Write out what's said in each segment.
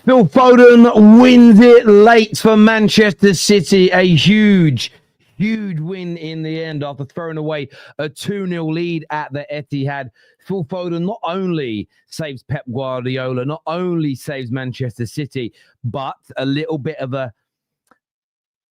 Phil Foden wins it late for Manchester City. A huge win in the end after throwing away a 2-0 lead at the Etihad. Phil Foden not only saves Pep Guardiola, not only saves Manchester City, but a little bit of a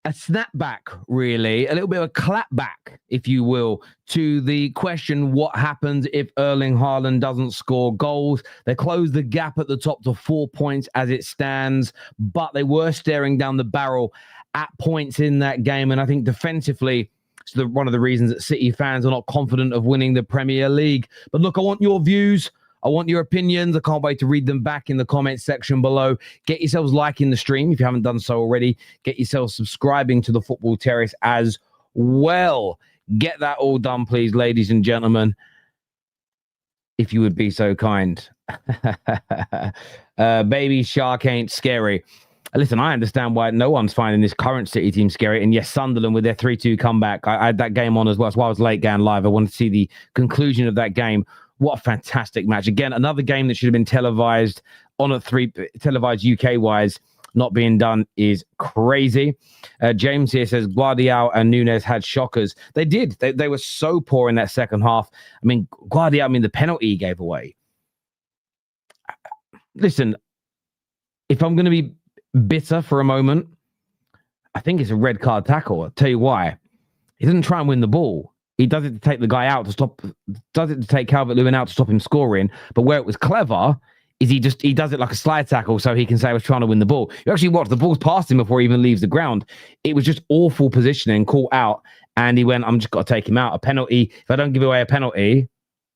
snapback, really, a little bit of a clapback, if you will, to the question, what happens if Erling Haaland doesn't score goals? They closed the gap at the top to 4 points as it stands, but they were staring down the barrel at points in that game. And I think defensively, it's one of the reasons that City fans are not confident of winning the Premier League. But look, I want your views. I want your opinions. I can't wait to read them back in the comments section below. Get yourselves liking the stream if you haven't done so already. Get yourselves subscribing to the Football Terrace as well. Get that all done, please, ladies and gentlemen, if you would be so kind. Baby shark ain't scary. Listen, I understand why no one's finding this current City team scary. And yes, Sunderland with their 3-2 comeback. I had that game on as well. That's why I was late going live. I wanted to see the conclusion of that game. What a fantastic match. Again, another game that should have been televised on televised UK-wise. Not being done is crazy. James here says Guardiola and Nunes had shockers. They did. They were so poor in that second half. I mean, Guardiola, the penalty he gave away. Listen, if I'm going to be bitter for a moment, I think it's a red card tackle. I'll tell you why. He doesn't try and win the ball. He does it to take the guy out to stop, does it to take Calvert-Lewin out to stop him scoring. But where it was clever is he does it like a slide tackle so he can say I was trying to win the ball. You actually watch, the ball's past him before he even leaves the ground. It was just awful positioning, caught out, and he went, I'm just got to take him out. A penalty, if I don't give away a penalty,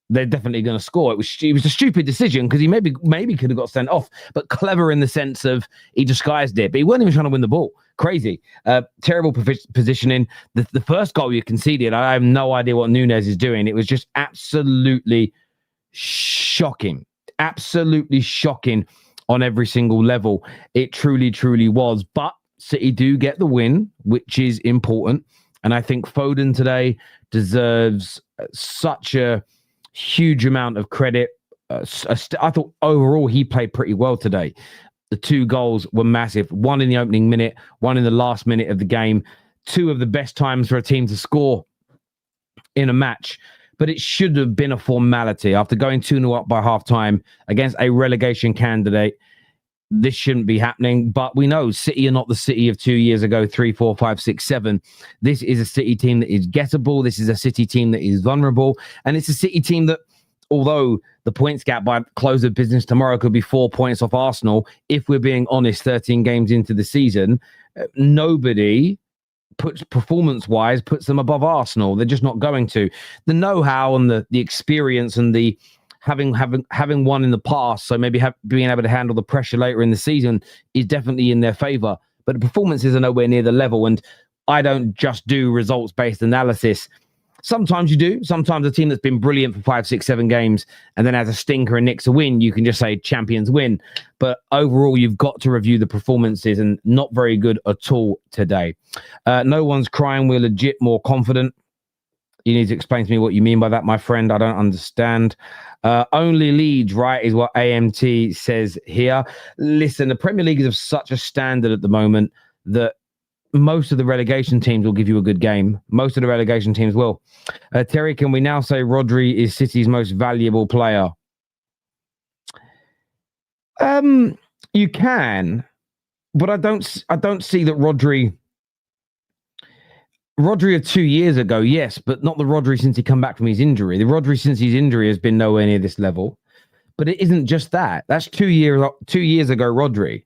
they're definitely going to score. It was a stupid decision because he maybe could have got sent off, but clever in the sense of he disguised it. But he wasn't even trying to win the ball. Crazy. Terrible positioning. The first goal you conceded, I have no idea what Nunes is doing. It was just absolutely shocking. Absolutely shocking on every single level. It truly, truly was. But City do get the win, which is important. And I think Foden today deserves such a huge amount of credit. I thought overall he played pretty well today. The 2 goals were massive. One in the opening minute, one in the last minute of the game. 2 of the best times for a team to score in a match. But it should have been a formality. After going 2-0 up by half-time against a relegation candidate, this shouldn't be happening. But we know City are not the City of 2 years ago, 3, 4, 5, 6, 7. This is a City team that is gettable. This is a City team that is vulnerable. And it's a City team that, although the points gap by close of business tomorrow could be 4 points off Arsenal, if we're being honest, 13 games into the season, nobody performance-wise puts them above Arsenal. They're just not going to. The know-how and the experience and the having won in the past, so maybe being able to handle the pressure later in the season is definitely in their favour. But the performances are nowhere near the level, and I don't just do results-based analysis. Sometimes you do. Sometimes a team that's been brilliant for 5, 6, 7 games and then has a stinker and nicks a win, you can just say champions win. But overall, you've got to review the performances, and not very good at all today. No one's crying. We're legit more confident. You need to explain to me what you mean by that, my friend. I don't understand. Only Leeds, right, is what AMT says here. Listen, the Premier League is of such a standard at the moment that most of the relegation teams will give you a good game. Most of the relegation teams will. Terry, can we now say Rodri is City's most valuable player? You can, but I don't see that Rodri of 2 years ago, yes, but not the Rodri since he come back from his injury. The Rodri since his injury has been nowhere near this level. But it isn't just that. That's 2 years ago, Rodri.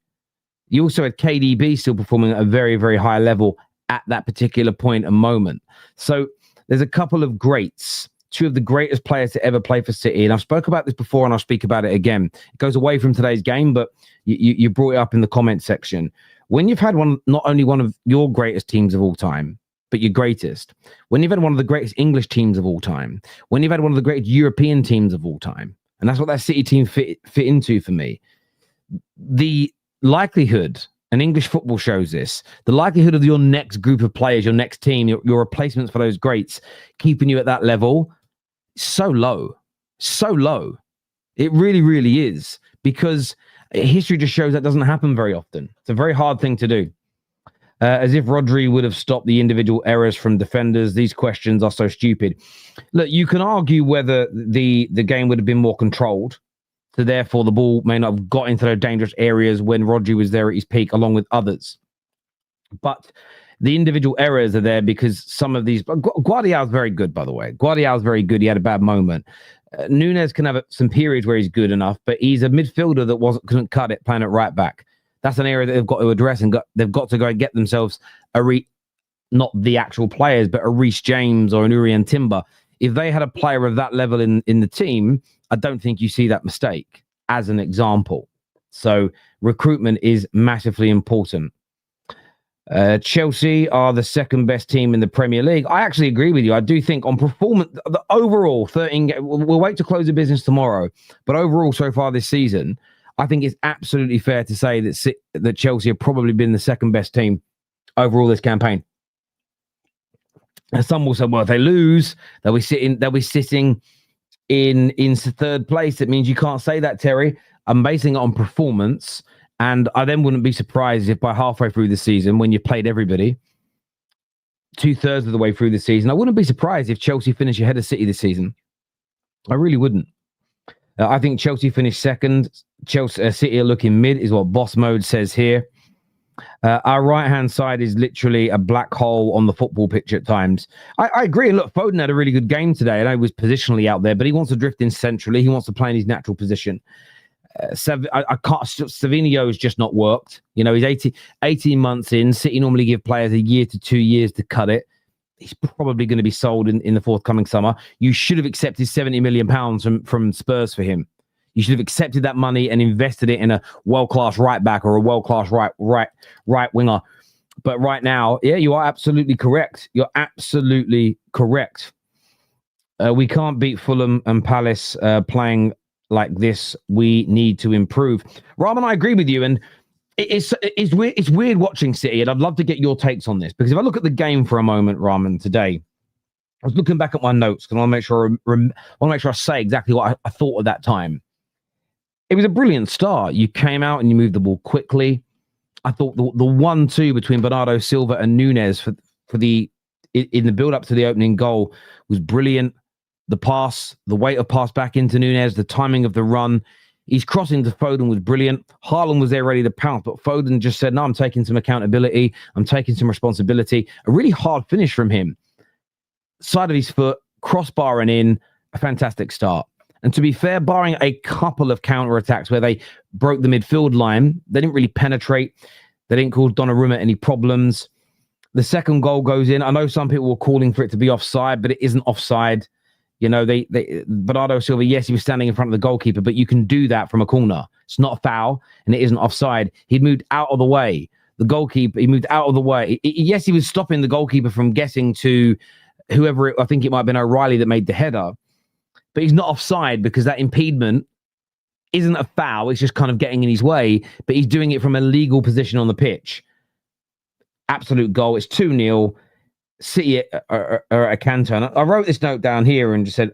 You also had KDB still performing at a very, very high level at that particular point and moment. So there's a couple of greats, 2 of the greatest players to ever play for City. And I've spoke about this before and I'll speak about it again. It goes away from today's game, but you brought it up in the comment section. When you've had not only one of your greatest teams of all time, but your greatest, when you've had one of the greatest English teams of all time, when you've had one of the greatest European teams of all time, and that's what that City team fit into for me, the likelihood and English football shows this, the likelihood of your next group of players, your next team, your replacements for those greats, keeping you at that level, so low. So low. It really, really is. Because history just shows that doesn't happen very often. It's a very hard thing to do. As if Rodri would have stopped the individual errors from defenders. These questions are so stupid. Look, you can argue whether the game would have been more controlled. So therefore, the ball may not have got into those dangerous areas when Rodri was there at his peak, along with others. But the individual errors are there because some of these... Guardiola's very good, by the way. Guardiola's very good. He had a bad moment. Núñez can have some periods where he's good enough, but he's a midfielder that couldn't cut it playing at right back. That's an area that they've got to address, and they've got to go and get themselves not the actual players, but a Reece James or an Urian Timber. If they had a player of that level in the team, I don't think you see that mistake, as an example. So recruitment is massively important. Chelsea are the second best team in the Premier League. I actually agree with you. I do think on performance, the overall 13, we'll wait to close the business tomorrow, but overall so far this season, I think it's absolutely fair to say that Chelsea have probably been the second best team overall this campaign. And some will say, well, if they lose, they'll be sitting in third place. It means you can't say that, Terry. I'm basing it on performance. And I then wouldn't be surprised if by halfway through the season, when you've played everybody, 2/3 of the way through the season, I wouldn't be surprised if Chelsea finish ahead of City this season. I really wouldn't. I think Chelsea finished second. City are looking mid, is what Boss Mode says here. Our right-hand side is literally a black hole on the football pitch at times. I agree. And look, Foden had a really good game today. I know he was positionally out there, but he wants to drift in centrally. He wants to play in his natural position. Savinho has just not worked. You know, he's 18 months in. City normally give players 1 year to 2 years to cut it. He's probably going to be sold in the forthcoming summer. You should have accepted £70 million from Spurs for him. You should have accepted that money and invested it in a world-class right back or a world-class right winger. But right now, yeah, you are absolutely correct. You're absolutely correct. We can't beat Fulham and Palace playing like this. We need to improve. Rahman, I agree with you. And it's weird watching City, and I'd love to get your takes on this, because if I look at the game for a moment, Rahman, today, I was looking back at my notes because I want to make sure I say exactly what I thought at that time. It was a brilliant start. You came out and you moved the ball quickly. I thought the 1-2 between Bernardo Silva and Núñez in the build up to the opening goal was brilliant. The pass, the weight of pass back into Núñez, the timing of the run. His crossing to Foden was brilliant. Haaland was there ready to pounce, but Foden just said, no, I'm taking some accountability. I'm taking some responsibility. A really hard finish from him. Side of his foot, crossbar and in, a fantastic start. And to be fair, barring a couple of counterattacks where they broke the midfield line, they didn't really penetrate. They didn't cause Donnarumma any problems. The second goal goes in. I know some people were calling for it to be offside, but it isn't offside. You know, Bernardo Silva, yes, he was standing in front of the goalkeeper, but you can do that from a corner. It's not a foul, and it isn't offside. He'd moved out of the way. The goalkeeper, he moved out of the way. Yes, he was stopping the goalkeeper from getting to whoever, I think it might have been O'Reilly that made the header. But he's not offside because that impediment isn't a foul. It's just kind of getting in his way, but he's doing it from a legal position on the pitch. Absolute goal. It's 2-0. City are at a canter. And I wrote this note down here and just said,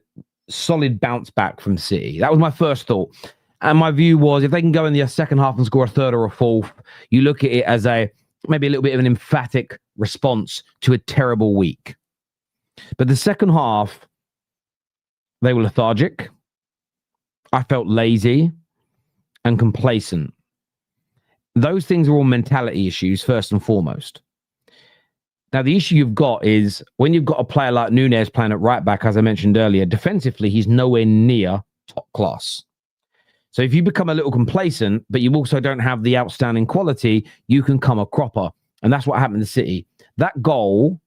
solid bounce back from City. That was my first thought. And my view was, if they can go in the second half and score a third or a fourth, you look at it as maybe a little bit of an emphatic response to a terrible week. But the second half, they were lethargic. I felt lazy and complacent. Those things are all mentality issues, first and foremost. Now, the issue you've got is when you've got a player like Núñez playing at right back, as I mentioned earlier, defensively, he's nowhere near top class. So if you become a little complacent, but you also don't have the outstanding quality, you can come a cropper. And that's what happened to City. That goal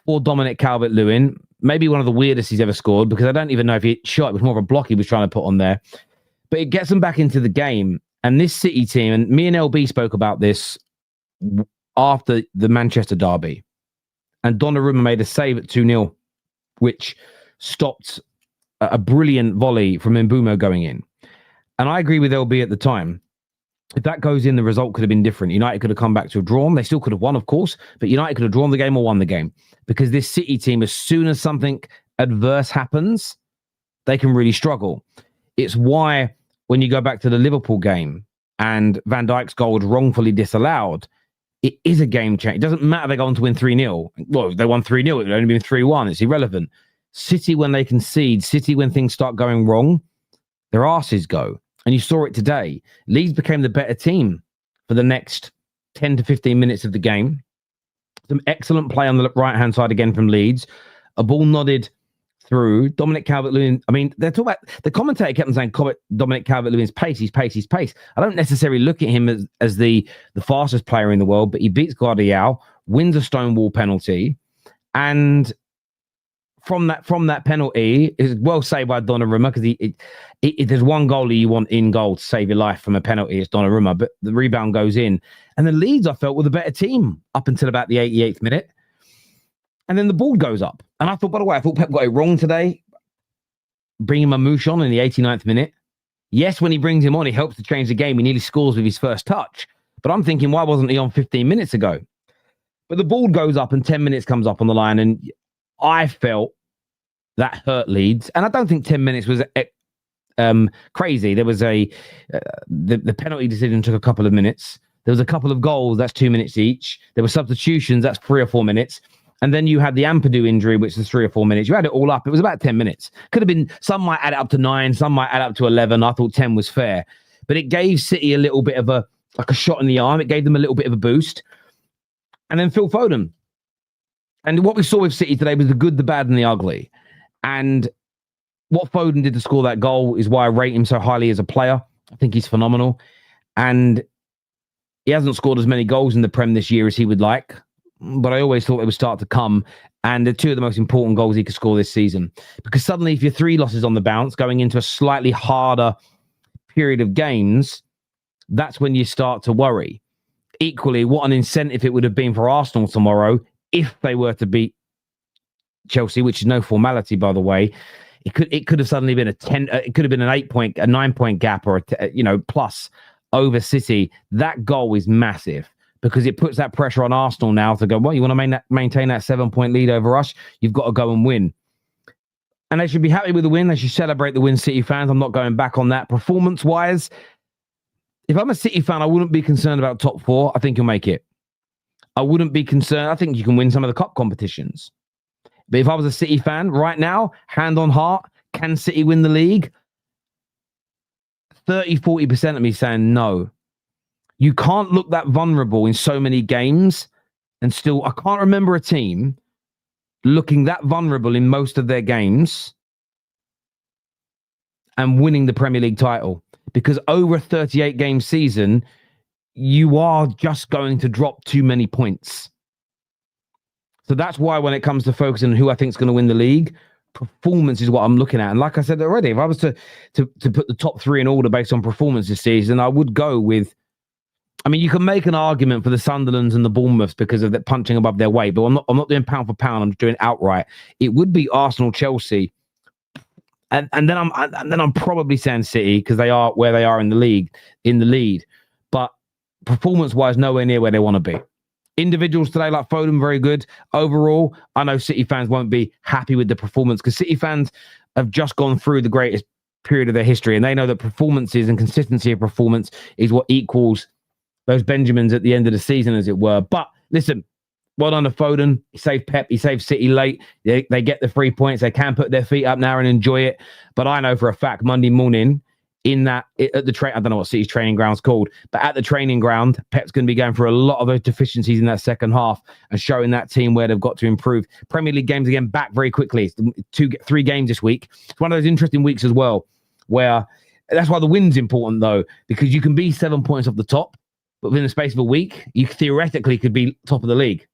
for Dominic Calvert-Lewin, maybe one of the weirdest he's ever scored, because I don't even know if he shot. It was more of a block he was trying to put on there. But it gets them back into the game. And this City team, and me and LB spoke about this after the Manchester derby. And Donnarumma made a save at 2-0, which stopped a brilliant volley from Mbeumo going in. And I agree with LB at the time. If that goes in, the result could have been different. United could have come back to a draw. They still could have won, of course, but United could have drawn the game or won the game. Because this City team, as soon as something adverse happens, they can really struggle. It's why when you go back to the Liverpool game and Van Dijk's goal was wrongfully disallowed, it is a game change. It doesn't matter if they go on to win 3-0. Well, if they won 3-0, it would only been 3-1. It's irrelevant. City, when they concede, City, when things start going wrong, their asses go. And you saw it today. Leeds became the better team for the next 10 to 15 minutes of the game. Some excellent play on the right-hand side again from Leeds. A ball nodded through. Dominic Calvert-Lewin. I mean, they're talking about, the commentator kept on saying Dominic Calvert-Lewin's pace, he's pace. I don't necessarily look at him as the fastest player in the world, but he beats Guardiola, wins a Stonewall penalty, and from that penalty is well saved by Donnarumma, because there's one goalie you want in goal to save your life from a penalty, it's Donnarumma, but the rebound goes in. And the Leeds, I felt, were the better team up until about the 88th minute. And then the ball goes up. And I thought, by the way, Pep got it wrong today, bringing Mamouche on in the 89th minute. Yes, when he brings him on, he helps to change the game. He nearly scores with his first touch. But I'm thinking, why wasn't he on 15 minutes ago? But the ball goes up and 10 minutes comes up on the line. And I felt that hurt Leeds. And I don't think 10 minutes was crazy. There was the penalty decision took a couple of minutes. There was a couple of goals, that's 2 minutes each. There were substitutions, that's 3 or 4 minutes. And then you had the Ampadu injury, which was 3 or 4 minutes. You had it all up. It was about 10 minutes. Could have been, some might add it up to 9, some might add up to 11. I thought 10 was fair. But it gave City a little bit of a shot in the arm. It gave them a little bit of a boost. And then Phil Foden. And what we saw with City today was the good, the bad, and the ugly. And what Foden did to score that goal is why I rate him so highly as a player. I think he's phenomenal. And he hasn't scored as many goals in the Prem this year as he would like, but I always thought it would start to come. And they're two of the most important goals he could score this season. Because suddenly, if you're 3 losses on the bounce, going into a slightly harder period of games, that's when you start to worry. Equally, what an incentive it would have been for Arsenal tomorrow if they were to beat Chelsea, which is no formality, by the way. It could have suddenly been it could have been an 9-point gap, or plus over City. That goal is massive because it puts that pressure on Arsenal now to go, well, you want to maintain that 7-point lead over us? You've got to go and win. And they should be happy with the win. They should celebrate the win, City fans. I'm not going back on that. Performance-wise, if I'm a City fan, I wouldn't be concerned about top 4. I think you'll make it. I wouldn't be concerned. I think you can win some of the cup competitions. But if I was a City fan right now, hand on heart, can City win the league? 30-40% of me saying no. You can't look that vulnerable in so many games and still, I can't remember a team looking that vulnerable in most of their games and winning the Premier League title. Because over a 38-game season, you are just going to drop too many points. So that's why when it comes to focusing on who I think is going to win the league, performance is what I'm looking at. And like I said already, if I was to put the top 3 in order based on performance this season, I would go with, I mean, you can make an argument for the Sunderlands and the Bournemouths because of the punching above their weight, but I'm not doing pound for pound. I'm just doing outright. It would be Arsenal, Chelsea, and then I'm probably saying City because they are where they are in the lead. But performance-wise, nowhere near where they want to be. Individuals today like Foden, very good. Overall, I know City fans won't be happy with the performance because City fans have just gone through the greatest period of their history, and they know that performances and consistency of performance is what equals those Benjamins at the end of the season, as it were. But listen, well done to Foden. He saved Pep. He saved City late. They get the 3 points. They can put their feet up now and enjoy it. But I know for a fact Monday morning, at the I don't know what City's training ground's called, but at the training ground, Pep's going to be going for a lot of those deficiencies in that second half and showing that team where they've got to improve. Premier League games again back very quickly. 3 games this week. It's one of those interesting weeks as well, where that's why the win's important though, because you can be 7 points off the top, but within the space of a week, you theoretically could be top of the league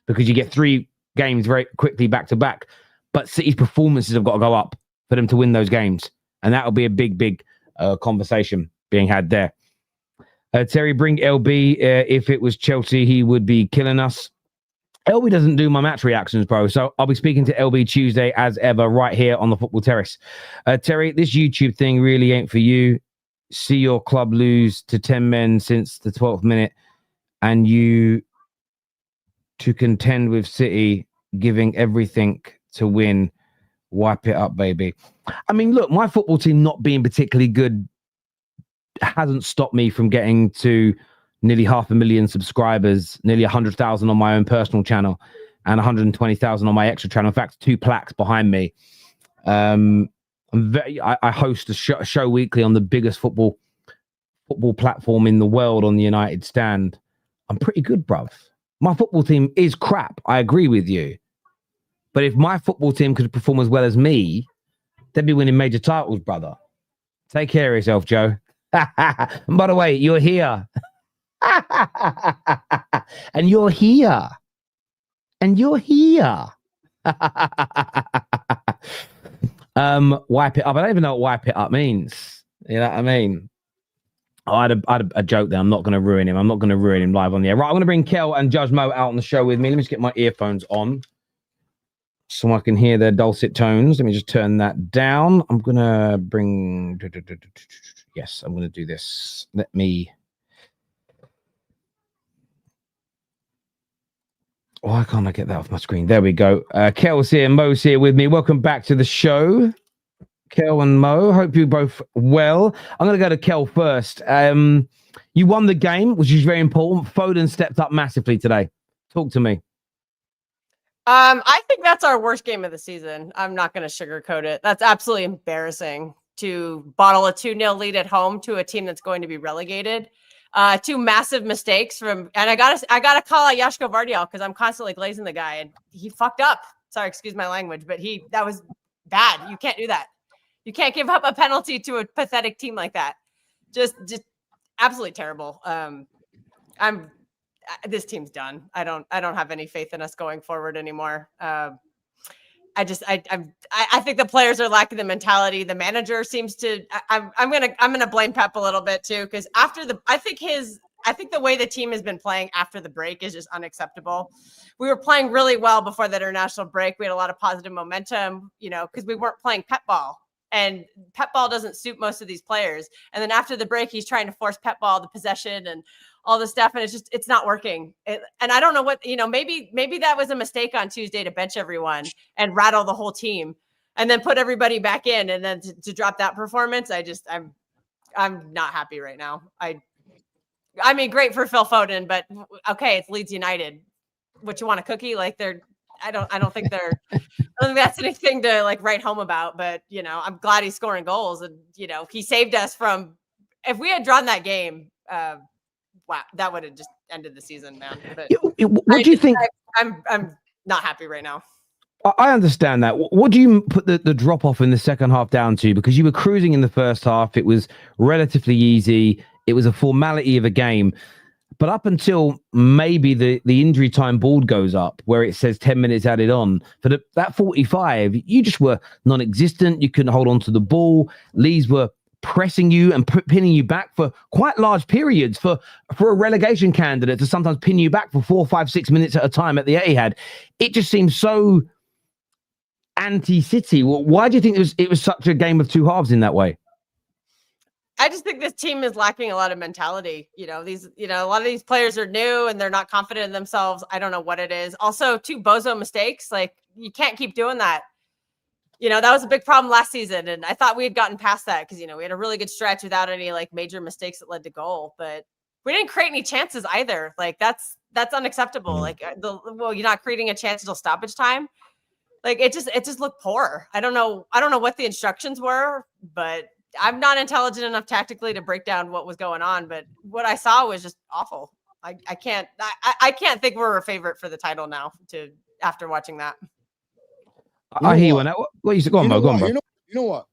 because you get 3 games very quickly back to back. But City's performances have got to go up for them to win those games, and that'll be a big conversation being had there. Terry, bring LB. If it was Chelsea, he would be killing us. LB doesn't do my match reactions, bro. So I'll be speaking to LB Tuesday as ever right here on the Football Terrace. Terry, this YouTube thing really ain't for you. see your club lose to 10 men since the 12th minute and you to contend with City, giving everything to win. Wipe it up, baby. I mean, look, my football team not being particularly good hasn't stopped me from getting to nearly 500,000 subscribers, nearly 100,000 on my own personal channel and 120,000 on my extra channel. In fact, 2 plaques behind me. I host a show weekly on the biggest football platform in the world on the United Stand. I'm pretty good, bruv. My football team is crap. I agree with you. But if my football team could perform as well as me, they'd be winning major titles, brother. Take care of yourself, Joe. And by the way, you're here. And you're here. And you're here. Wipe it up. I don't even know what wipe it up means. You know what I mean? I had a joke there. I'm not going to ruin him. I'm not going to ruin him live on the air. Right, I'm going to bring Kel and Judge Mo out on the show with me. Let me just get my earphones on so I can hear their dulcet tones. Let me just turn that down. I'm going to bring... Yes, I'm going to do this. Let me... Why can't I get that off my screen? There we go. Kel's here. Mo's here with me. Welcome back to the show. Kel and Mo, hope you both well. I'm going to go to Kel first. You won the game, which is very important. Foden stepped up massively today. Talk to me. I think that's our worst game of the season. I'm not going to sugarcoat it. That's absolutely embarrassing to bottle a 2-0 lead at home to a team that's going to be relegated. 2 massive mistakes from, and I gotta call out Yashko Vardial because I'm constantly glazing the guy and he fucked up. Sorry, excuse my language, but that was bad. You can't do that. You can't give up a penalty to a pathetic team like that. Just absolutely terrible. This team's done. I don't have any faith in us going forward anymore. I think the players are lacking the mentality. The manager seems to. I'm gonna blame Pep a little bit too because I think the way the team has been playing after the break is just unacceptable. We were playing really well before that international break. We had a lot of positive momentum, because we weren't playing pep ball. And pep ball doesn't suit most of these players. And then after the break, he's trying to force pep ball, the possession and all this stuff. And it's not working. And I don't know what, maybe that was a mistake on Tuesday to bench everyone and rattle the whole team and then put everybody back in. And then to drop that performance, I'm not happy right now. I mean, great for Phil Foden, but okay, it's Leeds United. What, you want a cookie? Like I don't think that's anything to write home about, but I'm glad he's scoring goals and he saved us from, if we had drawn that game, wow, that would have just ended the season, man. But what do you think? I'm not happy right now. I understand that. What do you put the drop off in the second half down to? Because you were cruising in the first half. It was relatively easy. It was a formality of a game. But up until maybe the injury time board goes up where it says 10 minutes added on, for that 45, you just were non-existent. You couldn't hold on to the ball. Leeds were pressing you and pinning you back for quite large periods for a relegation candidate to sometimes pin you back for 4, 5, 6 minutes at a time at the Etihad. It just seems so anti-City. Why do you think it was such a game of 2 halves in that way? I just think this team is lacking a lot of mentality. A lot of these players are new and they're not confident in themselves. I don't know what it is. Also, 2 bozo mistakes. You can't keep doing that. That was a big problem last season. And I thought we had gotten past that because, we had a really good stretch without any major mistakes that led to goal, but we didn't create any chances either. That's unacceptable. You're not creating a chance until stoppage time. It just looked poor. I don't know what the instructions were, but I'm not intelligent enough tactically to break down what was going on, but what I saw was just awful. I can't think we're a favorite for the title now after watching that. I hear you. What you said? Go on, Mo. Go on, bro. You know what?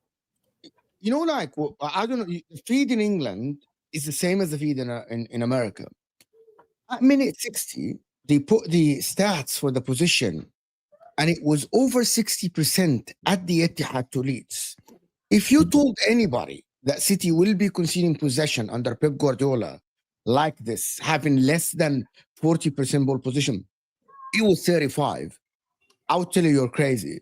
I don't know. The feed in England is the same as the feed in America. At minute 60, they put the stats for the position, and it was over 60% at the Etihad to Leeds. If you told anybody that City will be conceding possession under Pep Guardiola like this, having less than 40% ball position, it was 35. I would tell you're crazy.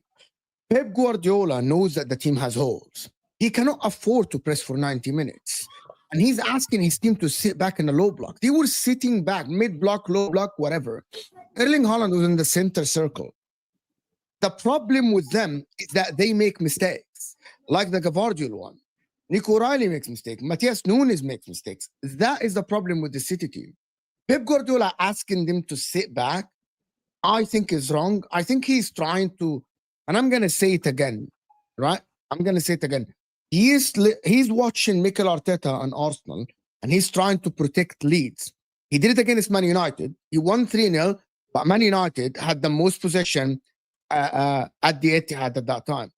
Pep Guardiola knows that the team has holes. He cannot afford to press for 90 minutes. and he's asking his team to sit back in the low block. They were sitting back, mid block, low block, whatever. Erling Haaland was in the center circle. The problem with them is that they make mistakes, like the Gavardiol one. Nico Riley makes mistakes. Matthias Nunes makes mistakes. That is the problem with the City team. Pep Guardiola asking them to sit back, I think is wrong. I think he's trying to, and I'm going to say it again, right? I'm going to say it again. He's watching Mikel Arteta and Arsenal, and he's trying to protect Leeds. He did it against Man United. He won 3-0, but Man United had the most possession at the Etihad at that time.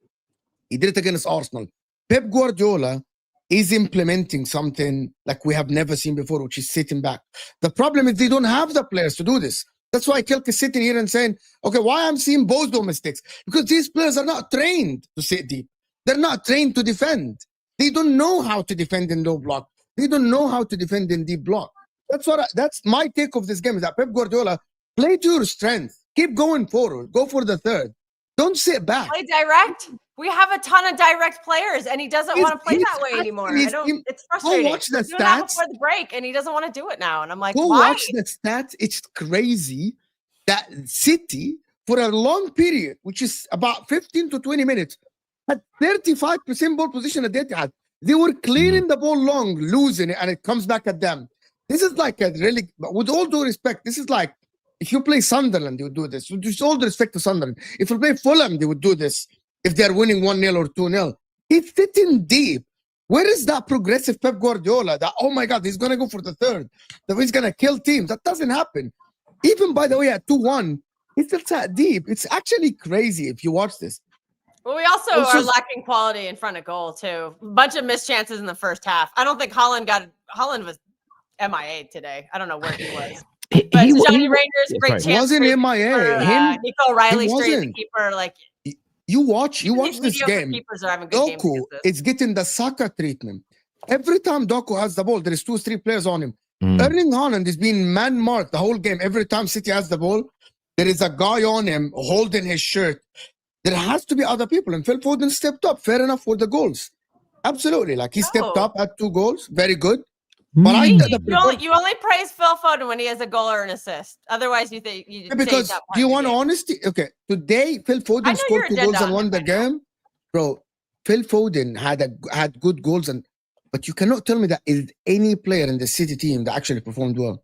He did it against Arsenal. Pep Guardiola is implementing something like we have never seen before, which is sitting back. The problem is they don't have the players to do this. That's why Kilk is sitting here and saying, okay, why I'm seeing Bozo mistakes? Because these players are not trained to sit deep. They're not trained to defend. They don't know how to defend in low block. They don't know how to defend in deep block. That's my take of this game, is that Pep Guardiola, play to your strength. Keep going forward. Go for the third. Don't sit back. Play direct. We have a ton of direct players, and he doesn't want to play that way anymore. It's frustrating. Go watch the Doing that stats before the break, and he doesn't want to do it now. And I'm like, go why? watch the stats. It's crazy that City, for a long period, which is about 15 to 20 minutes, had 35% ball position at the Etihad. They were clearing the ball long, losing it, and it comes back at them. This is like a really, with all due respect, this is like if you play Sunderland, they would do this. With all due respect to Sunderland, if you play Fulham, they would do this. If they're winning 1-0 or 2-0, he's sitting deep. Where is that progressive Pep Guardiola? That, oh my God, he's going to go for the third. That he's going to kill teams. That doesn't happen. Even, by the way, at 2-1, he still sat deep. It's actually crazy if you watch this. Well, we also are lacking quality in front of goal, too. A bunch of missed chances in the first half. I don't think Holland was MIA today. I I don't know where he was. But Tijjani Reijnders, great chance. He wasn't MIA. Nico Riley straight at the keeper. Like, you watch this game. Keepers are having good Doku is getting the Saka treatment. Every time Doku has the ball, there is 2-3 players on him. Erling Haaland is being man-marked the whole game. Every time City has the ball, there is a guy on him holding his shirt. There has to be other people. And Phil Foden stepped up. Fair enough for the goals. Absolutely. Like, he stepped up, had 2 goals. Very good. But you only praise Phil Foden when he has a goal or an assist. Otherwise, you think you because do you want honesty? Okay, today Phil Foden scored 2 goals and won the game, bro. Phil Foden had good goals, but you cannot tell me that is any player in the City team that actually performed well.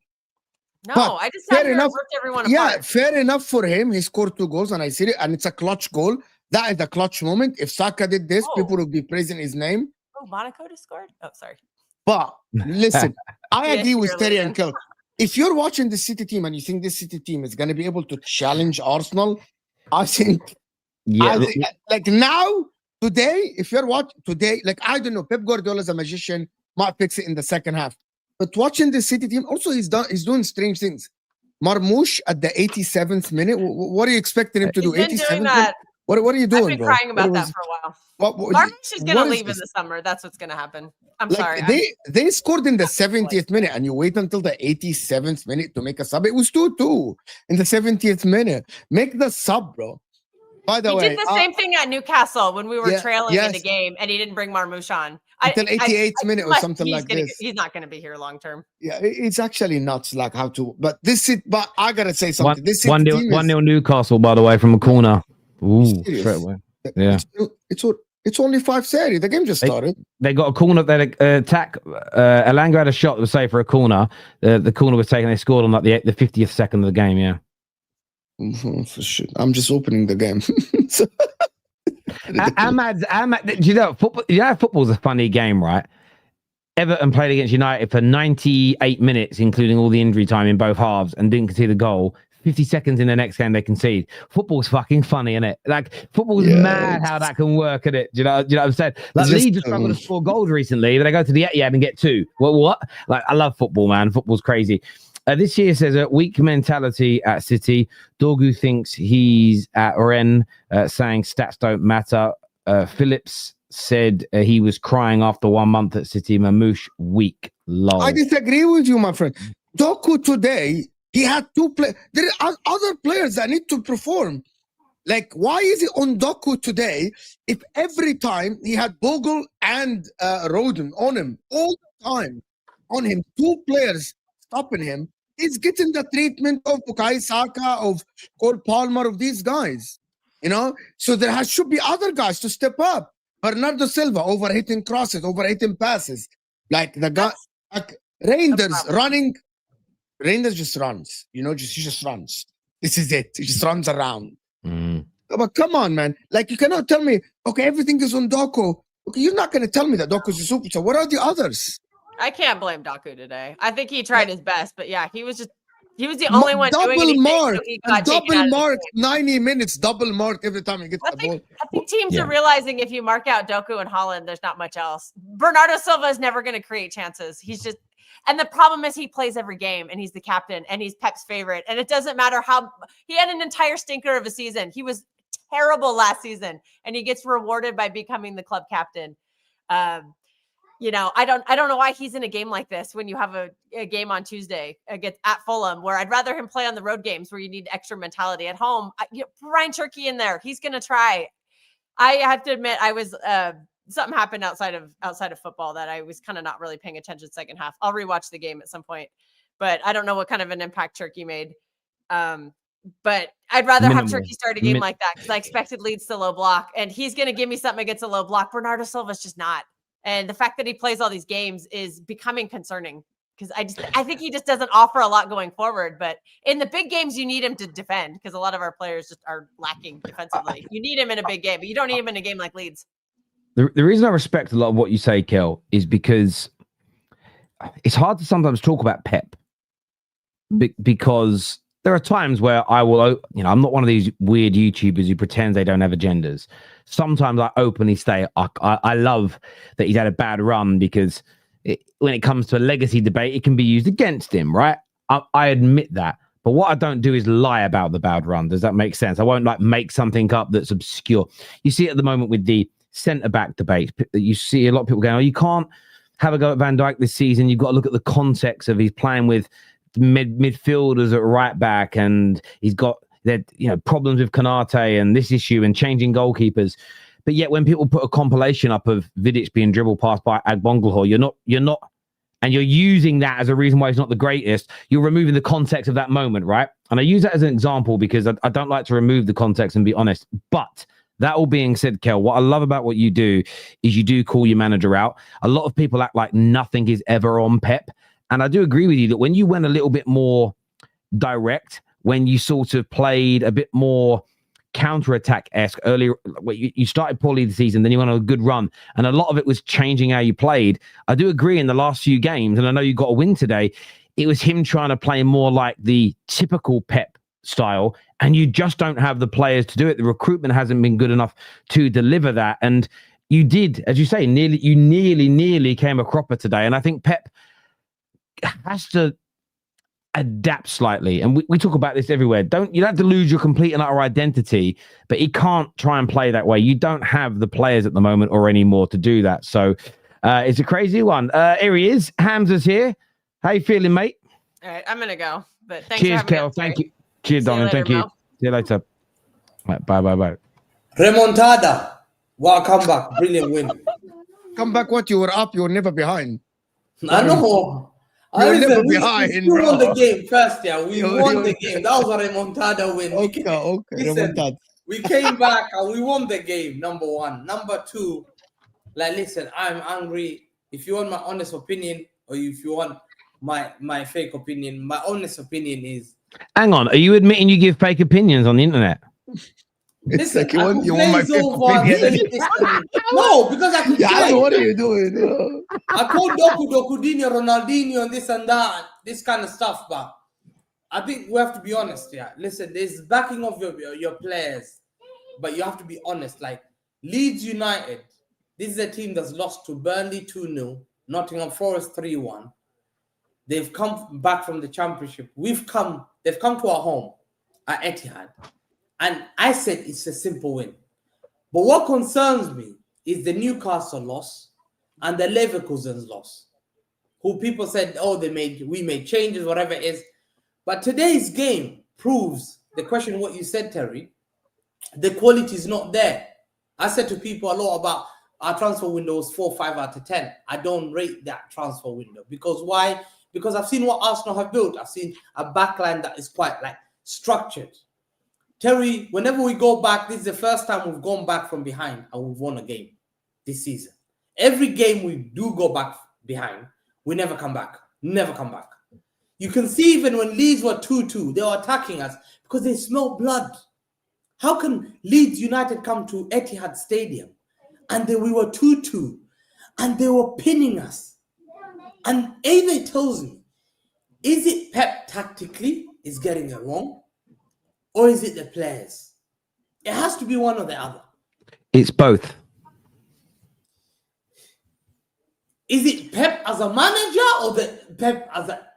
No, but I just had ripped everyone apart. Yeah, fair enough for him. He scored 2 goals, and I see it, and it's a clutch goal. That is a clutch moment. If Saka did this, people would be praising his name. Oh, Monaco just scored. Oh, sorry. But listen, I agree with Terry and Kel. If you're watching the City team and you think this City team is going to be able to challenge Arsenal, I think, like now, today, if you're watching today, like, I don't know, Pep Guardiola is a magician, might fix it in the second half. But watching the City team, also he's doing strange things. Marmoush at the 87th minute, what are you expecting him to do? 87th minute? What are you doing, I've been crying about that for a while. Marmoush is going to leave in the summer. That's what's going to happen. I'm sorry. They scored in the 70th minute, and you wait until the 87th minute to make a sub. It was 2-2 in the 70th minute. Make the sub, bro. By the way, he did the same thing at Newcastle when we were trailing in the game, and he didn't bring Marmoush on. Until 88th minute or something like this. He's not going to be here long term. Yeah, it's actually nuts, like how to. But I gotta say something. This 1-0 Newcastle, by the way, from a corner. Ooh, straight away. Yeah, it's only 5:30. The game just started. They got a corner. They attack. Elanga had a shot that was saved for a corner. The corner was taken. They scored on like the 50th second of the game. Yeah. For sure. I'm just opening the game. Ahmad, do you know football? Yeah, football's a funny game, right? Everton played against United for 98 minutes, including all the injury time in both halves, and didn't concede a goal. 50 seconds in the next game they concede. Football's fucking funny, isn't it? Like, football's mad how that can work, isn't it? Do you know what I'm saying? Like, Leeds have struggled to score goals recently, but they go to the Etihad and get 2. What? Like, I love football, man. Football's crazy. This year says a weak mentality at City. Dorgu thinks he's at Rennes, saying stats don't matter. Phillips said he was crying after 1 month at City. Mamouche, weak. Lol. I disagree with you, my friend. Doku today, he had 2 players. There are other players that need to perform. Like, why is it on Doku today if every time he had Bogle and Roden on him all time on him, 2 players stopping him, he's getting the treatment of Bukayo Saka, of Cole Palmer, of these guys. You know, so there should be other guys to step up. Bernardo Silva overhitting crosses, overhitting passes. Like the guy, like Reijnders running. Reijnders just runs. You know, he just runs. This is it. He just runs around. But come on, man. Like, you cannot tell me, okay, everything is on Doku. Okay, you're not going to tell me that Doku's a superstar. What are the others? I can't blame Doku today. I think he tried his best, but yeah, he was the only one doing anything. Mark, So he got double mark, 90 minutes, double mark every time he gets the ball. I think teams are realizing if you mark out Doku and Haaland, there's not much else. Bernardo Silva is never going to create chances. And the problem is he plays every game, and he's the captain, and he's Pep's favorite. And it doesn't matter how he had an entire stinker of a season. He was terrible last season, and he gets rewarded by becoming the club captain. You know, I don't know why he's in a game like this when you have a game on Tuesday against at Fulham, where I'd rather him play on the road games where you need extra mentality. At home, Ryan Cherky in there, he's going to try. I have to admit, I was something happened outside of football that I was kind of not really paying attention second half. I'll rewatch the game at some point, but I don't know what kind of an impact Cherky made. But I'd rather have Cherky start a game like that because I expected Leeds to low block, and he's going to give me something against a low block. Bernardo Silva's just not. And the fact that he plays all these games is becoming concerning because I think he just doesn't offer a lot going forward. But in the big games, you need him to defend because a lot of our players just are lacking defensively. You need him in a big game, but you don't need him in a game like Leeds. The reason I respect a lot of what you say, Kel, is because it's hard to sometimes talk about Pep because there are times where I will, I'm not one of these weird YouTubers who pretends they don't have agendas. Sometimes I openly say I love that he's had a bad run because when it comes to a legacy debate, it can be used against him, right? I admit that. But what I don't do is lie about the bad run. Does that make sense? I won't make something up that's obscure. You see it at the moment with the centre-back debate. You see a lot of people going, you can't have a go at Van Dijk this season. You've got to look at the context of he's playing with midfielders at right back, and he's got problems with Konate and this issue and changing goalkeepers. But yet when people put a compilation up of Vidic being dribbled past by Agbonglehor, you're not, and you're using that as a reason why he's not the greatest, you're removing the context of that moment, right? And I use that as an example because I don't like to remove the context and be honest. But that all being said, Kel, what I love about what you do is you do call your manager out. A lot of people act like nothing is ever on Pep. And I do agree with you that when you went a little bit more direct, when you sort of played a bit more counter-attack-esque earlier, you started poorly the season, then you went on a good run, and a lot of it was changing how you played. I do agree in the last few games, and I know you got a win today, it was him trying to play more like the typical Pep style, and you just don't have the players to do it. The recruitment hasn't been good enough to deliver that, and you did, as you say, nearly came a cropper today, and I think Pep has to adapt slightly, and we talk about this everywhere. You don't have to lose your complete and utter identity, but he can't try and play that way. You don't have the players at the moment or anymore to do that. So it's a crazy one. Here he is. Hamza's here. How you feeling, mate? All right, I'm gonna go. But thanks. Cheers, Kel. Thank you. Cheers, Donald. Thank you. See you later. Right, bye. Remontada. What a comeback. Brilliant win. Comeback what? You were up. You were never behind. I know. We won the game first, yeah. We won the game. That was a remontada win. Okay. Listen, we came back and we won the game, number one. Number two, listen, I'm angry. If you want my honest opinion, or if you want my fake opinion, my honest opinion is... Hang on, are you admitting you give fake opinions on the internet? It's like you want my fake opinion. No, because I could say, what are you doing? I called Dokudinho, Ronaldinho, and this and that, this kind of stuff, but I think we have to be honest, yeah. Listen, there's backing of your players, but you have to be honest. Like Leeds United, this is a team that's lost to Burnley 2-0, Nottingham Forest 3-1. They've come back from the championship. They've come to our home at Etihad. And I said it's a simple win. But what concerns me is the Newcastle loss and the Leverkusen's loss. Who people said, we made changes, whatever it is. But today's game proves the question what you said, Terry. The quality is not there. I said to people a lot about our transfer window was 4, 5 out of 10. I don't rate that transfer window because why? Because I've seen what Arsenal have built. I've seen a backline that is quite like structured. Terry, whenever we go back, this is the first time we've gone back from behind and we've won a game this season. Every game we do go back behind, we never come back. Never come back. You can see even when Leeds were 2-2, they were attacking us because they smell blood. How can Leeds United come to Etihad Stadium and we were 2-2 and they were pinning us? And Ave tells me, is it Pep tactically is getting it wrong? Or is it the players? It has to be one or the other. It's both. Is it Pep as a manager or the Pep as a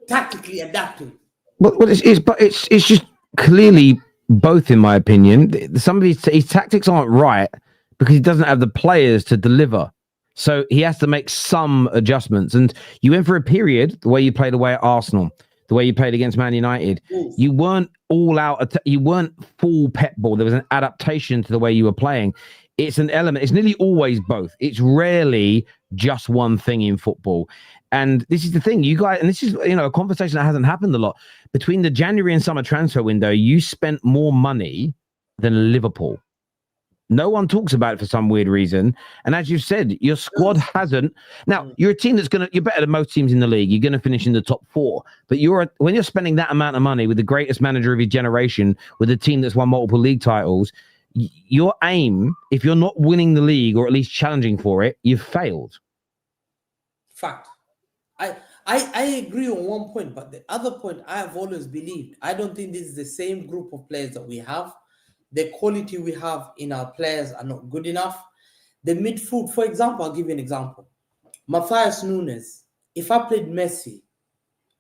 tactically adapting? Well, it's just clearly both, in my opinion. Some of his tactics aren't right because he doesn't have the players to deliver. So he has to make some adjustments. And you went for a period, the way you played away at Arsenal, the way you played against Man United, you weren't all out. You weren't full Pep ball. There was an adaptation to the way you were playing. It's an element. It's nearly always both. It's rarely just one thing in football. And this is the thing, you guys, and this is, a conversation that hasn't happened a lot. Between the January and summer transfer window, you spent more money than Liverpool. No one talks about it for some weird reason. And as you've said, your squad hasn't. Now, you're a team you're better than most teams in the league. You're going to finish in the top 4. But when you're spending that amount of money with the greatest manager of his generation, with a team that's won multiple league titles, your aim, if you're not winning the league or at least challenging for it, you've failed. Fact. I agree on one point, but the other point I have always believed, I don't think this is the same group of players that we have. The quality we have in our players are not good enough. The midfield, for example, I'll give you an example. Matthias Nunes, if I played Messi,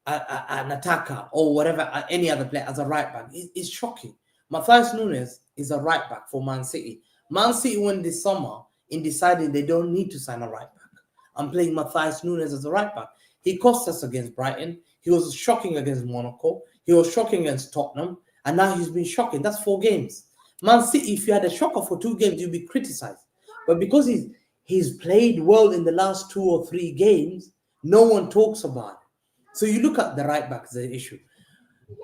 an attacker, or whatever, any other player as a right back, it's shocking. Matthias Nunes is a right back for Man City. Man City went this summer in deciding they don't need to sign a right back. I'm playing Matthias Nunes as a right back. He cost us against Brighton. He was shocking against Monaco. He was shocking against Tottenham. And now he's been shocking. That's 4 games. Man City, if you had a shocker for 2 games, you'd be criticized. But because he's played well in the last 2 or 3 games, no one talks about it. So you look at the right back as the issue.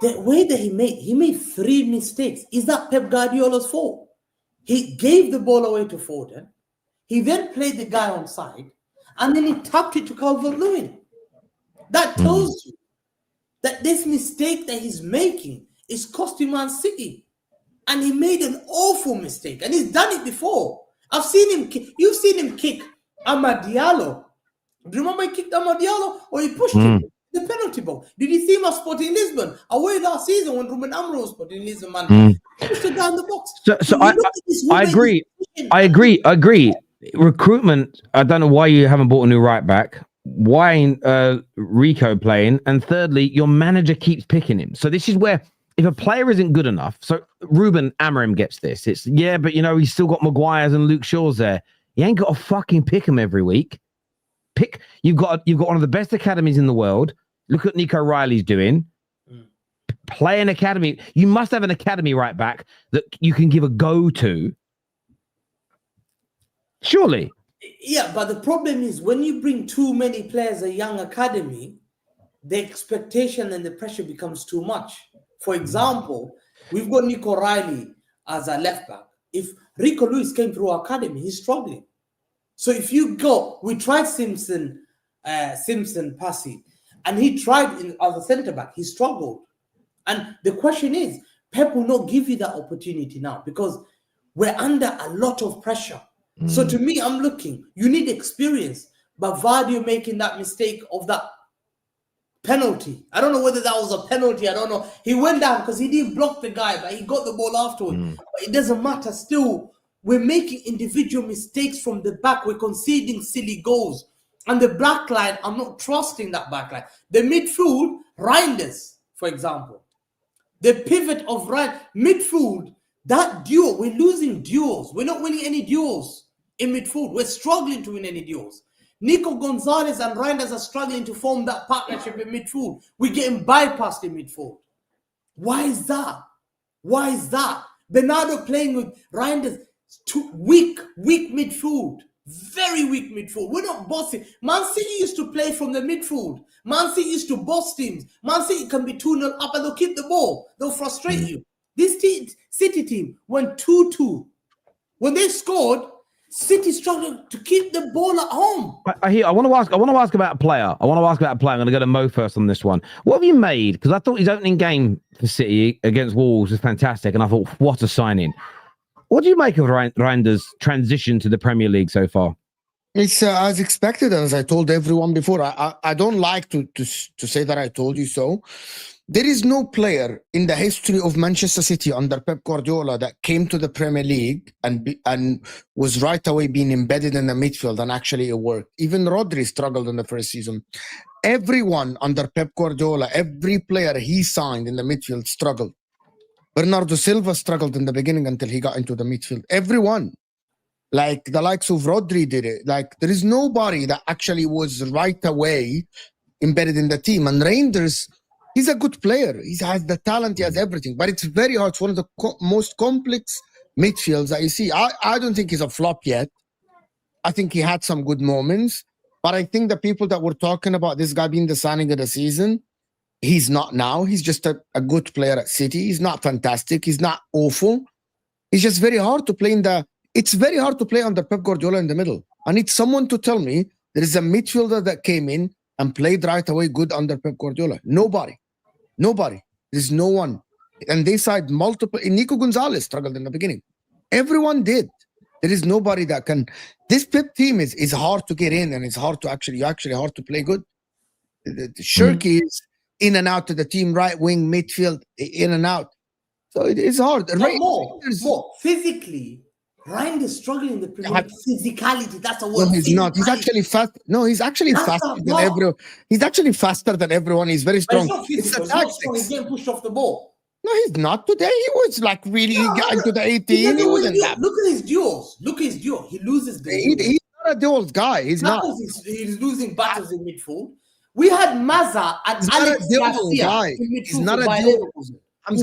The way that he made 3 mistakes. Is that Pep Guardiola's fault? He gave the ball away to Foden. He then played the guy on side. And then he tapped it to Calvert-Lewin. That tells you that this mistake that he's making is costing Man City. And he made an awful mistake. And he's done it before. I've seen him kick. You've seen him kick Amad Diallo. Do you remember he kicked Amad Diallo? Or he pushed him the penalty box? Did you see him at Sporting Lisbon? Away last season when Ruben Amro was Sporting Lisbon, man. He pushed it down the box. So I agree. I agree. Recruitment, I don't know why you haven't bought a new right back. Why ain't Rico playing? And thirdly, your manager keeps picking him. So this is where, if a player isn't good enough, so Ruben Amorim gets this. It's, but he's still got Maguire's and Luke Shaw's there. You ain't got to fucking pick him every week. You've got one of the best academies in the world. Look what Nico Riley's doing. Play an academy. You must have an academy right back that you can give a go to. Surely. Yeah, but the problem is when you bring too many players a young academy, the expectation and the pressure becomes too much. For example, we've got Nico Riley as a left back. If Rico Lewis came through our academy, he's struggling. So if you go, we tried Simpson Passy, and he tried as a centre back, he struggled. And the question is, Pep will not give you that opportunity now because we're under a lot of pressure. So to me, I'm looking, you need experience. But Vardy making that mistake of that penalty. I don't know whether that was a penalty. I don't know. He went down because he didn't block the guy, but he got the ball afterwards. But it doesn't matter. Still, we're making individual mistakes from the back. We're conceding silly goals. And the back line, I'm not trusting that back line. The midfield, Reijnders, for example. The pivot of midfield, that duo, we're losing duels. We're not winning any duels in midfield. We're struggling to win any duels. Nico Gonzalez and Reijnders are struggling to form that partnership in midfield. We're getting bypassed in midfield. Why is that? Bernardo playing with Reijnders, weak midfield. Very weak midfield. We're not bossing. Man City used to play from the midfield. Man City used to boss teams. Man City can be 2-0 up and they'll keep the ball. They'll frustrate you. This City team went 2-2. When they scored, City struggled to keep the ball at home. I want to ask about a player. I'm going to go to Mo first on this one. What have you made? Because I thought his opening game for City against Wolves was fantastic, and I thought, what a signing. What do you make of Reijnders' transition to the Premier League so far? It's as expected, as I told everyone before. I don't like to say that I told you so. There is no player in the history of Manchester City under Pep Guardiola that came to the Premier League and was right away being embedded in the midfield, and actually it worked. Even Rodri struggled in the first season. Everyone under Pep Guardiola, every player he signed in the midfield struggled. Bernardo Silva struggled in the beginning until he got into the midfield. Everyone. Like the likes of Rodri did it. Like there is nobody that actually was right away embedded in the team. And Reijnders, he's a good player. He has the talent, he has everything. But it's very hard. It's one of the most complex midfields that you see. I don't think he's a flop yet. I think he had some good moments. But I think the people that were talking about this guy being the signing of the season, he's not now. He's just a good player at City. He's not fantastic. He's not awful. It's just very hard to play it's very hard to play under Pep Guardiola in the middle. I need someone to tell me there is a midfielder that came in and played right away good under Pep Guardiola. Nobody. There's no one. And they signed multiple. Nico Gonzalez struggled in the beginning. Everyone did. There is nobody that can. This Pep team is hard to get in, and it's hard to actually hard to play good. The Shirky is in and out of the team, right wing, midfield, in and out. So it's hard. More physically. Reijnders is struggling in the Premier League. Physicality, that's a word. No, he's not. He's actually fast. No, he's actually faster than everyone. He's actually faster than everyone. He's very strong. But he's not strong. He's getting pushed off the ball. No, he's not. Today he was like really got into the 18. He wasn't that. Look at his duels. He loses the he's not a duels guy. He's not. He's losing battles in midfield. We had Maza and Alex Garcia in midfield. He's not a duel.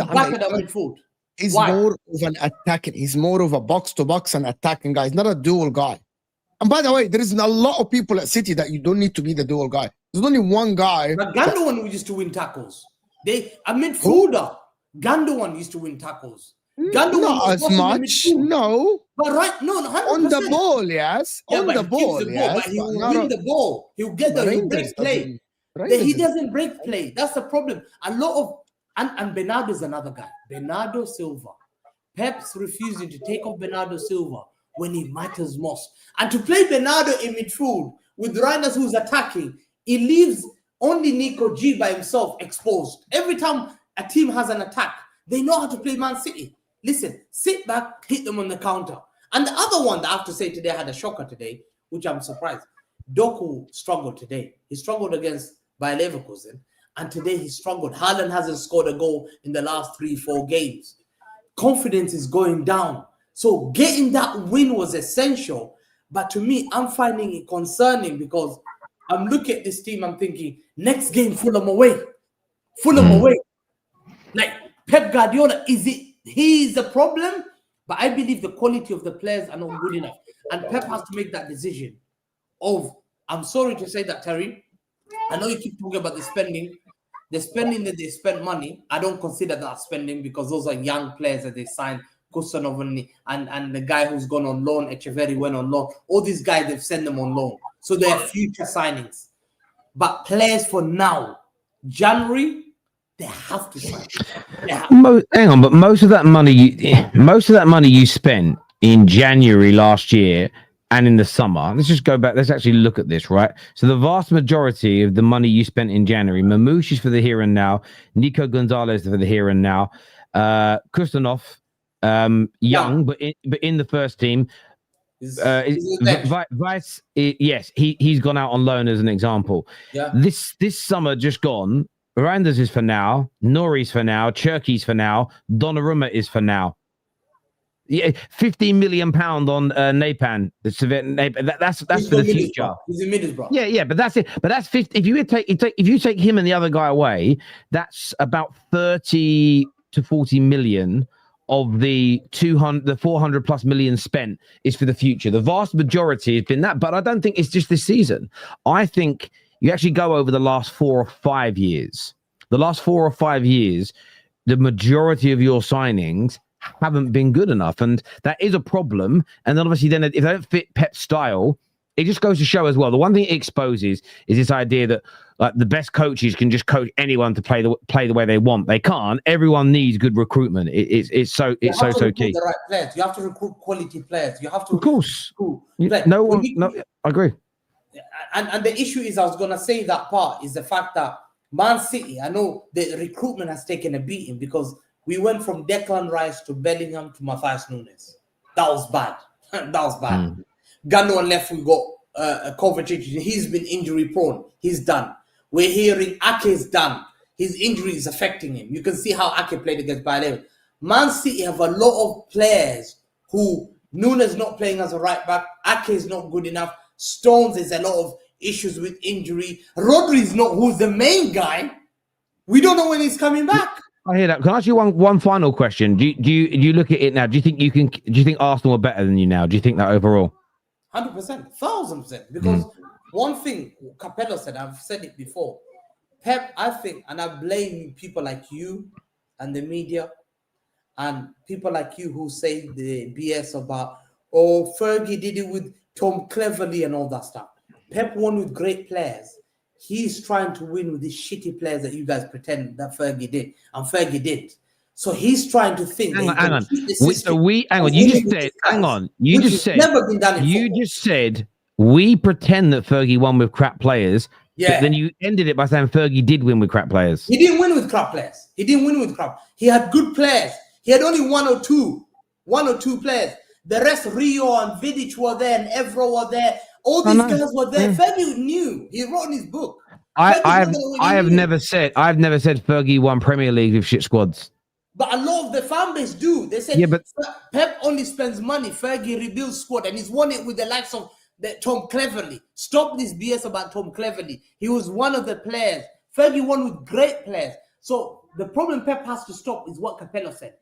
Back at the midfield. He's more of an attacking. He's more of a box-to-box and attacking guy. He's not a dual guy. And by the way, there is a lot of people at City that you don't need to be the dual guy. There's only one guy. But Gundogan used to win tackles. A midfielder. Gundogan used to win tackles. Gundogan not as much. No. But right, no, 100%. On the ball, yes. Yeah, on the ball, yes. But he will win the ball. He'll get the break play. He doesn't break play. That's the problem. A lot of And Bernardo is another guy. Bernardo Silva. Pep's refusing to take off Bernardo Silva when he matters most. And to play Bernardo in midfield with Reijnders who's attacking, it leaves only Nico G by himself exposed. Every time a team has an attack, they know how to play Man City. Listen, sit back, hit them on the counter. And the other one that I have to say today, I had a shocker today, which I'm surprised. Doku struggled today. He struggled against Bayer Leverkusen. And today he struggled. Haaland hasn't scored a goal in the last 3-4 games. Confidence is going down. So getting that win was essential. But to me, I'm finding it concerning because I'm looking at this team. I'm thinking, next game, Fulham away. Fulham away. Like Pep Guardiola, he's the problem? But I believe the quality of the players are not good enough. And Pep has to make that decision I'm sorry to say that, Terry. I know you keep talking about the spending that they spend money. I don't consider that spending because those are young players that they signed. Kusanov and the guy who's gone on loan, Echeverri went on loan. All these guys, they've sent them on loan. So they are future signings. But players for now, January, they have to sign. Hang on, but most of that money you spent in January last year and in the summer, let's just go back. Let's actually look at this, right? So the vast majority of the money you spent in January, Mamouche is for the here and now, Nico Gonzalez is for the here and now, Kustanov, young, but in the first team. Weiss, yes, he's gone out on loan as an example. Yeah. This summer just gone, Reijnders is for now, Nori's for now, Cherki's for now, Donnarumma is for now. Yeah, £15 million on Napan. That's for the future. He's in Middlesbrough. Yeah, but that's it. But that's 50. If you take him and the other guy away, that's about 30 to 40 million of the 400 plus million spent is for the future. The vast majority has been that, but I don't think it's just this season. I think you actually go over the last 4 or 5 years. The last 4 or 5 years, the majority of your signings haven't been good enough, and that is a problem. And then obviously, if they don't fit Pep's style, it just goes to show as well. The one thing it exposes is this idea that the best coaches can just coach anyone to play the way they want. They can't. Everyone needs good recruitment. It's so key. The right players. You have to recruit quality players. You have to, of course. Like, I agree. And the issue is, I was gonna say that part is the fact that Man City, I know the recruitment has taken a beating because we went from Declan Rice to Bellingham to Matthias Nunes. That was bad. That was bad. Gano on left, we got Kovacic. He's been injury prone. He's done. We're hearing Ake's done. His injury is affecting him. You can see how Ake played against Bayern. Man City have a lot of players who Nunes not playing as a right back. Ake is not good enough. Stones is a lot of issues with injury. Rodri is not who's the main guy. We don't know when he's coming back. I hear that. Can I ask you one final question? Do you look at it now? Do you think Arsenal are better than you now? Do you think that overall? 100%, 1000%. Because one thing Capello said, I've said it before. Pep, I think, and I blame people like you and the media and people like you who say the BS about, oh, Fergie did it with Tom Cleverley and all that stuff. Pep won with great players. He's trying to win with these shitty players that you guys pretend that Fergie did, and Fergie did. So he's trying to think. Hang on. You just said, hang on. You just said, never been done just said, we pretend that Fergie won with crap players. Yeah. But then you ended it by saying Fergie did win with crap players. He didn't win with crap players. He had good players. He had only one or two players. The rest, Rio and Vidic were there, and Evra were there. All these guys were there. Fergie knew. He wrote in his book. I've never said Fergie won Premier League with shit squads. But a lot of the fan base do. They say Pep only spends money. Fergie rebuilds squad, and he's won it with the likes of Tom Cleverley. Stop this BS about Tom Cleverley. He was one of the players. Fergie won with great players. So the problem Pep has to stop is what Capello said.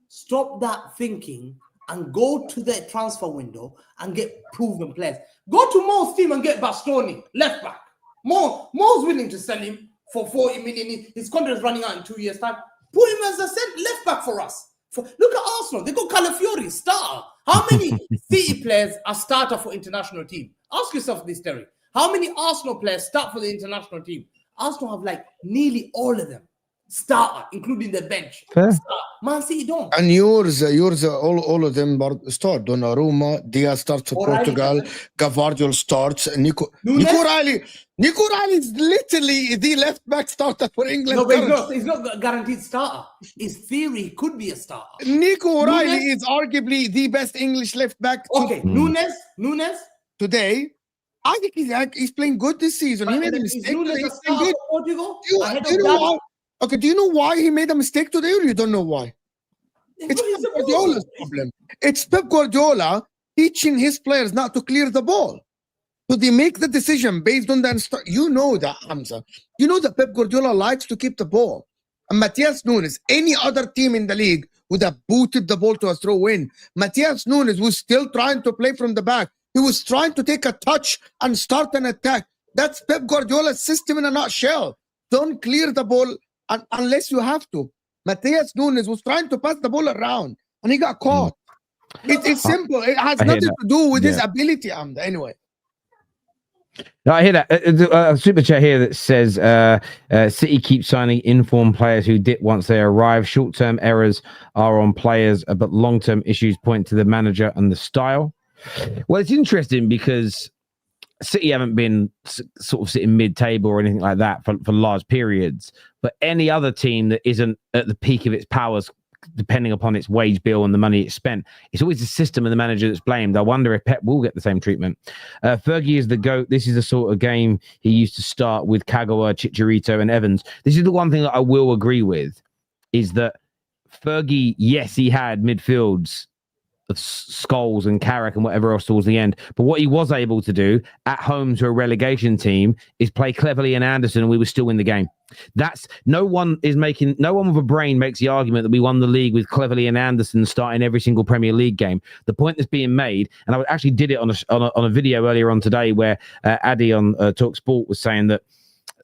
Stop that thinking and go to the transfer window and get proven players. Go to Mo's team and get Bastoni, left back. Mo's willing to sell him for 40 million. His contract is running out in 2 years' time. Put him as a left back for us. Look at Arsenal. They got Calafiori, starter. How many City players are starter for international team? Ask yourself this, Terry. How many Arsenal players start for the international team? Arsenal have like nearly all of them. Starter, including the bench. Man City don't. And yours, all of them start. Donnarumma, Diaz starts for Portugal, Gavardiol starts, Nico Riley is literally the left back starter for England. No, but he's not a guaranteed starter. His theory, he could be a starter. Nico Riley is arguably the best English left back. Okay, Nunes today. I think he's playing good this season. He made a mistake. Portugal? Do you know why he made a mistake today, or you don't know why? It's Pep Guardiola's problem. It's Pep Guardiola teaching his players not to clear the ball. So they make the decision based on that. You know that, Hamza. You know that Pep Guardiola likes to keep the ball. And Matthias Nunes, any other team in the league would have booted the ball to a throw-in. Matthias Nunes was still trying to play from the back. He was trying to take a touch and start an attack. That's Pep Guardiola's system in a nutshell. Don't clear the ball unless you have to. Matthias Nunes was trying to pass the ball around and he got caught. It's simple. It has nothing to do with his ability. Anyway. No, I hear that. A super chat here that says City keep signing informed players who dip once they arrive. Short-term errors are on players, but long-term issues point to the manager and the style. Well, it's interesting because City haven't been sort of sitting mid-table or anything like that for large periods. But any other team that isn't at the peak of its powers, depending upon its wage bill and the money it's spent, it's always the system and the manager that's blamed. I wonder if Pep will get the same treatment. Fergie is the GOAT. This is the sort of game he used to start with Kagawa, Chicharito and Evans. This is the one thing that I will agree with, is that Fergie, yes, he had midfields Scholes and Carrick and whatever else towards the end. But what he was able to do at home to a relegation team is play Cleverley and Anderson, and we were still in the game. No one with a brain makes the argument that we won the league with Cleverley and Anderson starting every single Premier League game. The point that's being made, and I actually did it on a video earlier on today where Addy on Talk Sport was saying that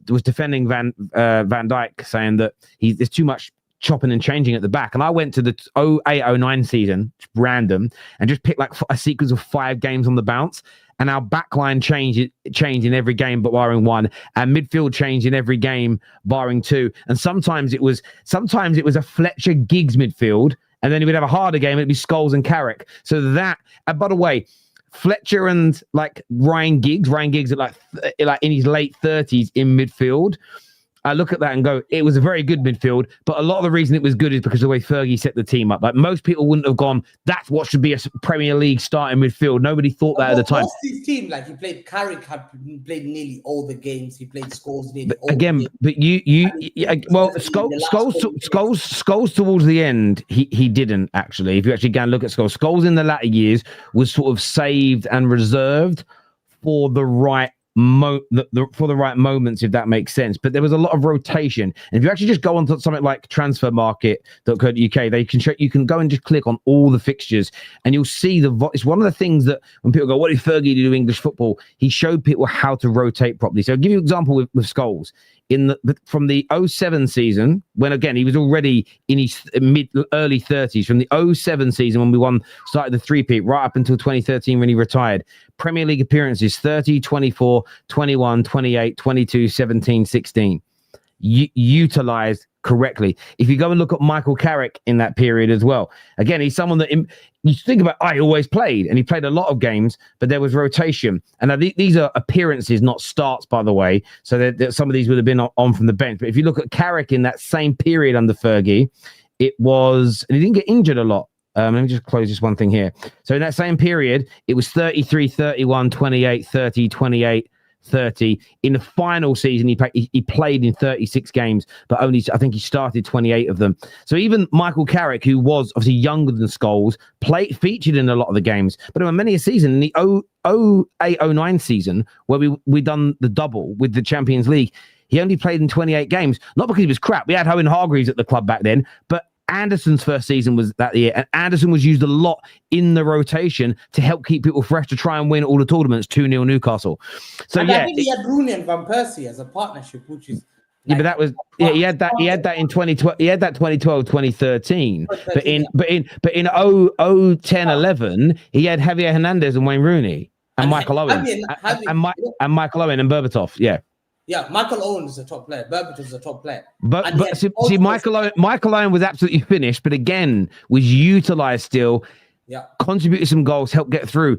was defending Van Dijk, saying that there's too much chopping and changing at the back. And I went to the 08-09 season, random, and just picked like a sequence of 5 games on the bounce. And our backline changed in every game but barring one. And midfield changed in every game barring 2. And sometimes it was a Fletcher Giggs midfield, and then he would have a harder game and it'd be Scholes and Carrick. So that, by the way, Fletcher and like Ryan Giggs at like in his late 30s in midfield. I look at that and go, it was a very good midfield, but a lot of the reason it was good is because of the way Fergie set the team up. Like most people wouldn't have gone, that's what should be a Premier League starting midfield. Nobody thought that at the time. Most his team, like he played Carrick, played nearly all the games. He played Scholes nearly all again, the games. But Scholes towards the end, he didn't actually. If you actually go and look at Scholes in the latter years was sort of saved and reserved for the right for the right moments, if that makes sense. But there was a lot of rotation, and if you actually just go on to something like transfermarket.co.uk, you can go and just click on all the fixtures, and you'll see it's one of the things that when people go, what did Fergie do to English football? He showed people how to rotate properly. So I'll give you an example with Scholes. From the 07 season, when again he was already in his early 30s, from the 07 season when we started the 3-peat right up until 2013 when he retired, Premier League appearances 30, 24, 21, 28, 22, 17, 16. Utilized correctly. If you go and look at Michael Carrick in that period as well, again, he's someone that you think about, he always played, and he played a lot of games, but there was rotation. And these are appearances, not starts, by the way. So some of these would have been on from the bench. But if you look at Carrick in that same period under Fergie, and he didn't get injured a lot. Let me just close this one thing here. So in that same period, it was 33, 31, 28, 30, 28, 30. In the final season, he played in 36 games, but I think he started 28 of them. So even Michael Carrick, who was obviously younger than Scholes, featured in a lot of the games. But there were many a season in the 08-09 season where we done the double with the Champions League. He only played in 28 games, not because he was crap. We had Owen Hargreaves at the club back then, but Anderson's first season was that year, and Anderson was used a lot in the rotation to help keep people fresh to try and win all the tournaments. 2-0 Newcastle. So and I think he had Rooney and Van Persie as a partnership, which is but that was he had that in 2012. He had that 2012, 2013. But in 10-11, he had Javier Hernandez and Wayne Rooney and Michael Owen and Michael Owen and Berbatov. Yeah, Michael Owen is a top player. Berbatov is a top player. But see, Michael Owen was absolutely finished, but again, was utilised still, contributed some goals, helped get through.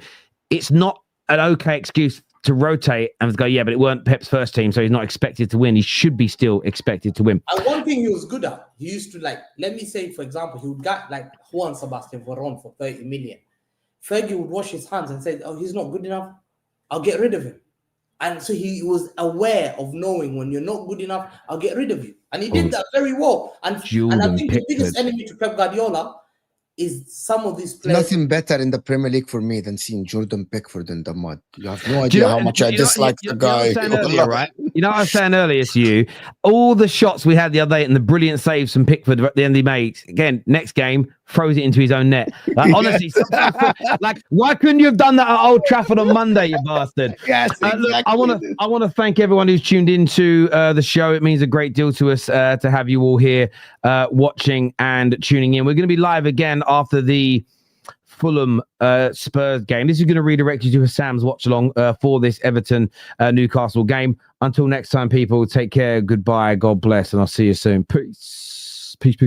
It's not an okay excuse to rotate and go, but it weren't Pep's first team, so he's not expected to win. He should be still expected to win. And one thing he was good at, he used to let me say, for example, he would get like Juan Sebastian Veron for 30 million. Fergie would wash his hands and say, he's not good enough. I'll get rid of him. And so he was aware of knowing when you're not good enough, I'll get rid of you. And he did that very well. And I think the biggest enemy to Pep Guardiola is some of these players. Nothing better in the Premier League for me than seeing Jordan Pickford in the mud. You have no idea how much I dislike the guy. Right? You know what I was saying earlier to you? All the shots we had the other day and the brilliant saves from Pickford at the end he made. Again, next game, throws it into his own net. Like, honestly, like, why couldn't you have done that at Old Trafford on Monday, you bastard? Yes, exactly. Look, I want to thank everyone who's tuned into the show. It means a great deal to us to have you all here watching and tuning in. We're going to be live again after the Fulham Spurs game. This is going to redirect you to Sam's watch along for this Everton Newcastle game. Until next time, people, take care. Goodbye. God bless. And I'll see you soon. Peace. Peace.